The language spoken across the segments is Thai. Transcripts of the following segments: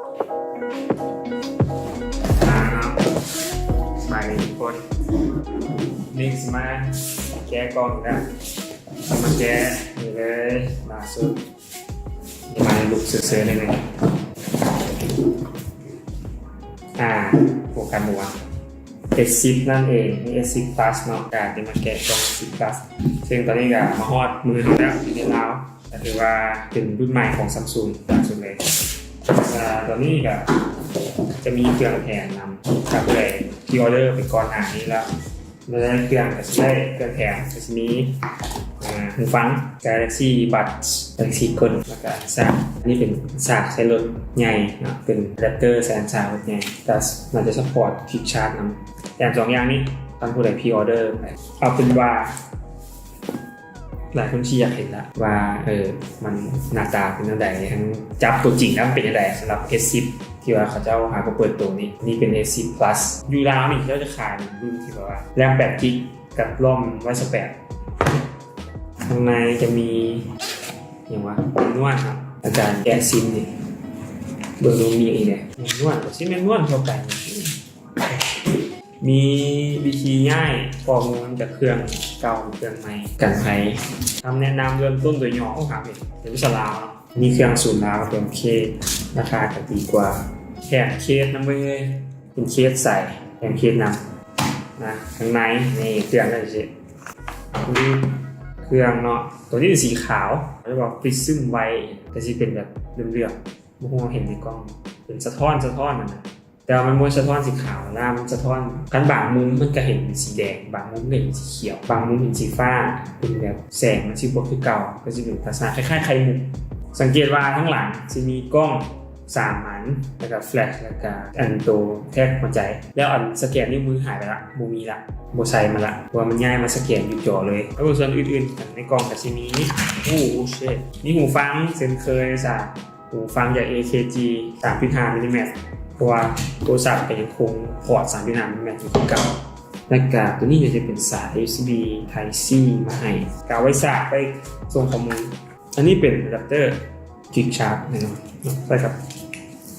สบายดีทุกคนมิกซ์มาแก้กล้องกันมาแก้นี่เลยล่าสุดมาลุกเสือๆเลยโปรแกรมว่า S10 นั่นเองนี่ S10 Plus เนาะการที่มาแก้กล้อง S10 Plus ซึ่งตอนนี้ก็มาฮอดมือแล้วในแล้วก็ถือว่าเป็นรุ่นใหม่ของ Samsung ล่าสุดเลยตอนนี้ก็จะมีเครื่องแถมนำถ้าผู้ใดที่ออเดอร์ไปก่อนหน้านี้แล้วไม่ได้เครื่องก็จะได้เครื่องแถมก็จะมีหูฟัง Galaxy Buds Galaxy คนแล้วก็สากนี่เป็นสากใช้รถใหญ่เนาะเป็นอะแดปเตอร์แสนสากรถใหญ่แต่มันจะซัพพอร์ตควิกชาร์จนำแต่2อย่างนี้ตอนผู้ใดพรีออเดอร์ไปเอาเป็นว่าหลายคนที่อยากเห็นละว่ามันหน้าตาเป็นยังไงทั้งจับตัวจริงแล้วเป็นยังไงสำหรับ S10 ที่ว่าเขาเจ้าหาก็เปิดตัวนี้นี่เป็น S10 Plus อยู่แล้วนี่เขาจะขายรุ่นที่แบบว่าแรม8 GB กับร่อมไว้128ข้างในจะมีอย่างว่านวดครับอาจารย์แกะซิมนี่เบอร์ดูมีอีกเนี่ยนวดซิมเป็นนวดทั่วไปมีวิธีง่ายข้อมูลจากเครื่องเก่าเครื่องใหม่กันไขคำแนะนำเริ่มต้นโดยย่อครับเป็นวิชาลาวมีเครื่องสูตรลาวเป็นเคสราคาก็ดีกว่าแค่เคสน้ำมือเป็นเคสใส่เป็นเคสนำนะข้างในนี่เครื่องนั่นสินี่เครื่องเนาะตัวนี้เป็นสีขาวเขาจะบอกPrism Whiteแต่ที่เป็นแบบเหลืองๆมองเห็นในกล้องเป็นสะท้อนมันนะแต่มันม้วนสะท้อนสีขาวแล้วมันสะท้อนกันบางมุมมันก็เห็นเป็นสีแดงบางมุมก็เห็นสีเขียวบางมุมเห็นสีฟ้าเป็นแบบแสงมันชิบคือเก่าก็จะเป็นลักษณะคล้ายๆไข่มุกสังเกตว่าทั้งหลังจะมีกล้อง3อันแล้วก็แฟลชแล้วก็อันโตแทบหัวใจแล้วอันสแกนนิ้วมือหายไปละบ่มีละบ่ใส่มาละเพราะว่ามันง่ายมาสแกนอยู่จอเลยแล้วส่วนอื่นๆในกล้องก็จะมีนี่หูฟังเช่นเคยจ้ะหูฟังจาก AKG 3.5 มิลลิเมตรเพราะว่าโทรศัพท์ก็ยังคงพอร์ต 3.5 มิลลิเมตรอยู่ที่เก่าแล้วก็ตัวนี้จะเป็นสาย USB Type C มาให้กาวไว้สากไปส่งข้อมูลอันนี้เป็นอะแดปเตอร์ควิกชาร์จนะครับใส่กับ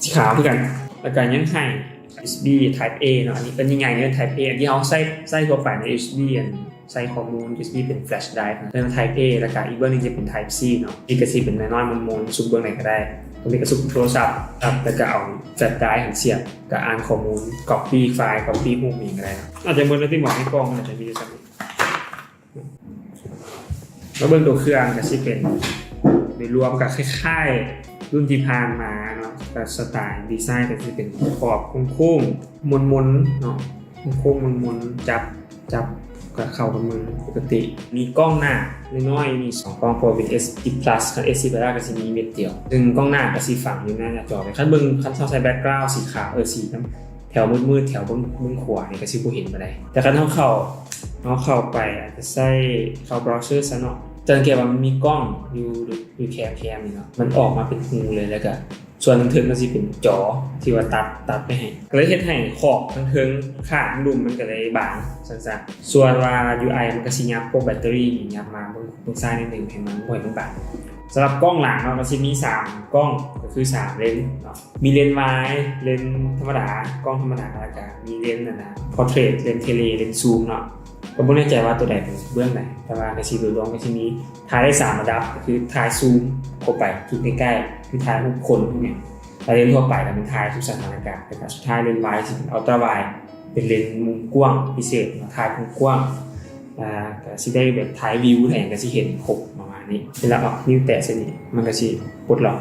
สีขาวเหมือนกันแล้วก็ยังให้ USB Type A เนาะอันนี้เป็นยังไงเนี่ย Type A อันที่เขาใส่ทั่วไปใน USB ใส่ข้อมูล USB เป็น Flash Drive นะเป็น Type A แล้วก็อีกเบอร์นึงจะเป็น Type C เนาะอีกก็สิเป็นน้อยๆมนๆซุปเบอร์ไหนก็ได้ตรงนี้ก็ซุปโทรศัพท์ครับแล้วก็เอา Flash Drive หันเสียบก็อ่านข้อมูล Copy ไฟล์ Copy รูปเองก็ได้อาจจะเบอร์ที่หมดในกล้องอาจจะมีสักแล้วเบอร์ตัวเครื่องก็สิเป็นโดยรวมกับคล้ายๆรุ่นที่ผ่านมาเนาะแต่สไตล์ดีไซน์ก็จะเป็นขอบโค้งๆมนๆเนาะโค้งมนๆจับกับเข้ากับมือปกติมีกล้องหน้าน้อยๆมี2กล้องพอเป็น S10 Plus กับ S10 Ultra ก็จะมีเม็ดเดียวซึ่งกล้องหน้าก็สีฝังอยู่หน้าจอไปคันเบิ่งคันใช้แบ็คกราวด์สีขาวสีน้ำแถวมืดๆแถวเบิ่งขวานี่ก็สิบ่เห็นบ่ได้แต่คันเข้าไปอาจจะใช้เข้าเบราว์เซอร์ซะเนาะจะสังเกตว่ามันมีกล้องอยู่แคมนี่เนาะมันออกมาเป็นหูเลยแล้วก็ส่วนทึงมันสิเป็นจอที่ว่าตัดไปให้ก็เลยเฮ็ดให้ขอบทึงข้างดุมมันก็เลยบางสั้นๆส่วนว่า UI มันก็สิยับพวกแบตเตอรี่ยับมาเบิ่งซ้ายนิดนึงให้มันบ่อยมันบางสำหรับกล้องหลังเนาะมันสิมี3กล้องก็คือ3เลนส์เนาะมีเลนส์ไวด์เลนส์ธรรมดากล้องธรรมดาแล้วก็มีเลนส์พอร์เทรตเลนส์เทเลเลนส์ซูมเนาะก็ไม่แน่ใจว่าตัวใดเป็นเบื้องไหนแต่ว่าในซีรีส์รวมก็จะมีถ่ายได้3ระดับก็คือถ่ายซูมเข้าไปจุดใกล้ๆคือถ่ายรูปคนพวกนี้เลนส์ทั่วไปแต่เป็นถ่ายทุกสถานการณ์แต่สุดท้ายเลนส์ไวด์จะเป็นอัลตร้าไวด์เป็นเลนส์มุมกว้างพิเศษถ่ายมุมกว้างก็สิได้แบบถ่ายวิวแทนก็สิเห็นครบประมาณนี้เวลาออกนิ้วแตะเส้นนี้มันก็สิปลดล็อก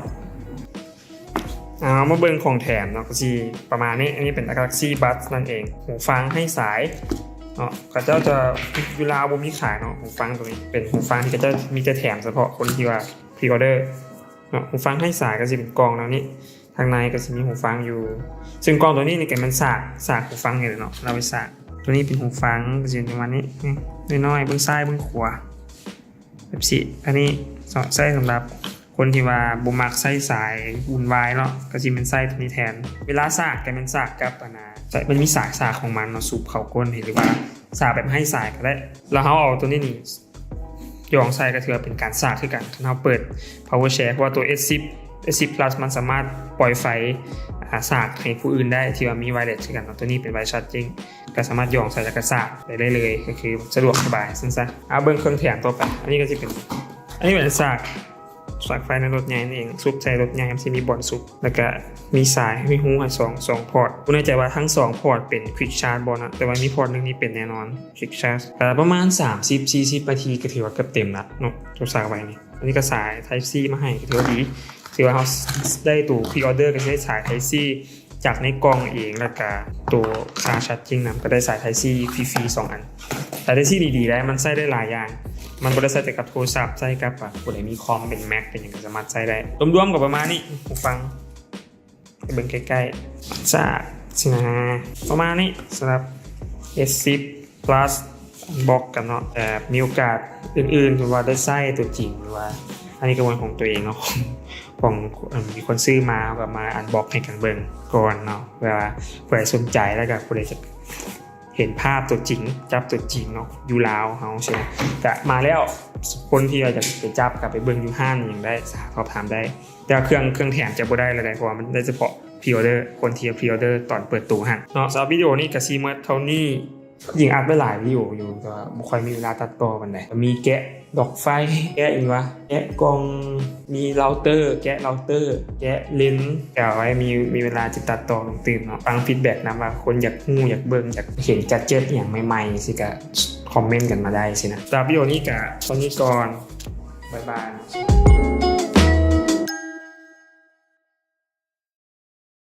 มาเบิ่งของแถมเนาะก็สิประมาณนี้อันนี้เป็น Galaxy Buds นั่นเองหูฟังให้สายเขาเจ้าจะเวลาบ่มีขายเนาะหูฟังตัวนี้เป็นหูฟังที่เขาจะมีแต่แถมเฉพาะคนที่ว่าพรีออเดอร์เนาะหูฟังให้สายก็สิเป็นกล่องแล้วนี่ทางในก็สิมีหูฟังอยู่ซึ่งกล่องตัวนี้นี่แกมันสากหูฟังอยู่เนาะเราไปสากตัวนี้เป็นหูฟังก็สิประมาณนี้น้อยๆเบื้องซ้ายเบื้องขวาแบบสิอันนี้ใช้สำหรับคนที่ว่าบ่มักใช้สายวุ่นวายเนาะก็สิเป็นใช้ตัวนี้แทนเวลาสากแกมันสากกับมันมีสากของมันเนาะสูบเข้าก้นหรือว่าสากแบบให้สายก็ได้แล้วเขาเอาตัวนี้ยองใส่ก็ถือเป็นการสากคือกันเราเปิด power share เพราะว่าตัว S10 10 plus มันสามารถปล่อยไฟสากให้ผู้อื่นได้ที่ว่ามีไวเลสเช่นกันตัวนี้เป็นไวชาร์จจิ้งก็สามารถย่องใส่แล้วก็สากได้เลยก็คือสะดวกสบายสั้นๆเอาเบิ้งเครื่องแถมตัวไปอันนี้ก็จะเป็นสากไฟในรถใหญ่นั่นเองซุปใส่รถใหญ่มันจะมีบอลซุปแล้วก็มีสายมีหูให้2พอร์ตคุณแน่ใจว่าทั้ง2พอร์ตเป็นควิกชาร์จบอลนะแต่ว่ามีพอร์ตนึงนี่เป็นแน่นอนควิกชาร์จประมาณ 30-40 นาทีก็ถือว่าเกือบเต็มละเนาะตัวสากไว้นี่อันนี้ก็สาย Type C มาให้ก็ถือว่าดีถือว่าเราได้ตัวพรีออเดอร์ก็ได้สาย Type C จากในกล่องเองแล้วก็ตัวคาร์ชาร์จจิ้งนะก็ได้สาย Type C ฟรีๆ2อันแต่ Type C ดีๆได้มันใช้ได้หลายอย่างมันบริษัทแต่กับโทรศัพท์ใช้กับผู้ใดมีคอมเป็น Mac เป็นอย่างสามารถใช้ได้รวมๆกับประมาณนี้หูฟังไปเบิ่งใกล้ๆจากสินะประมาณนี้สำหรับ S10 Plus บอกกันเนาะแต่มีโอกาสอื่นๆถือว่าได้ใช้ตัวจริงหรือว่าอันนี้ก็เป็นของตัวเองเนาะของมีคนซื้อมาแบบมาอันบ็อกให้กันเบิ่งก่อนเนาะเวลาผู้ใดสนใจแล้วก็ผู้ใดจะเห็นภาพตัวจริงจับตัวจริงเนาะอยู่ลาวเฮาใช่ไหมแต่มาแล้วคนที่อยากไปจับกับไปเบิ่งอยู่ห้างอย่างได้สอบถามได้แต่เครื่องแถมจะบ่ได้เลยเพราะว่ามันได้เฉพาะพรีออเดอร์คนที่พรีออเดอร์ตอนเปิดตู้ห้างเนาะสำหรับวิดีโอนี้ก็สิหมดเท่านี้ยิงอัดไปหลายวิดีโออยู่แต่ว่าบ่ค่อยมีเวลาตัดต่อปานใดมีแกะดอกไฟแกะอีกวะแกะกล่องมีเราเตอร์แกะแกะเลนส์แต่ไว้มีเวลาจะตัดต่อลงตื่นเนาะฟังฟีดแบ็กนะว่าคนอยากฮู้อยากเบิ่งอยากเห็นแกดเจ็ตอย่างใหม่ๆสิก็คอมเมนต์กันมาได้สินะสำหรับวิดีโอนี้ก็ตอนนี้ก่อนบ๊ายบาย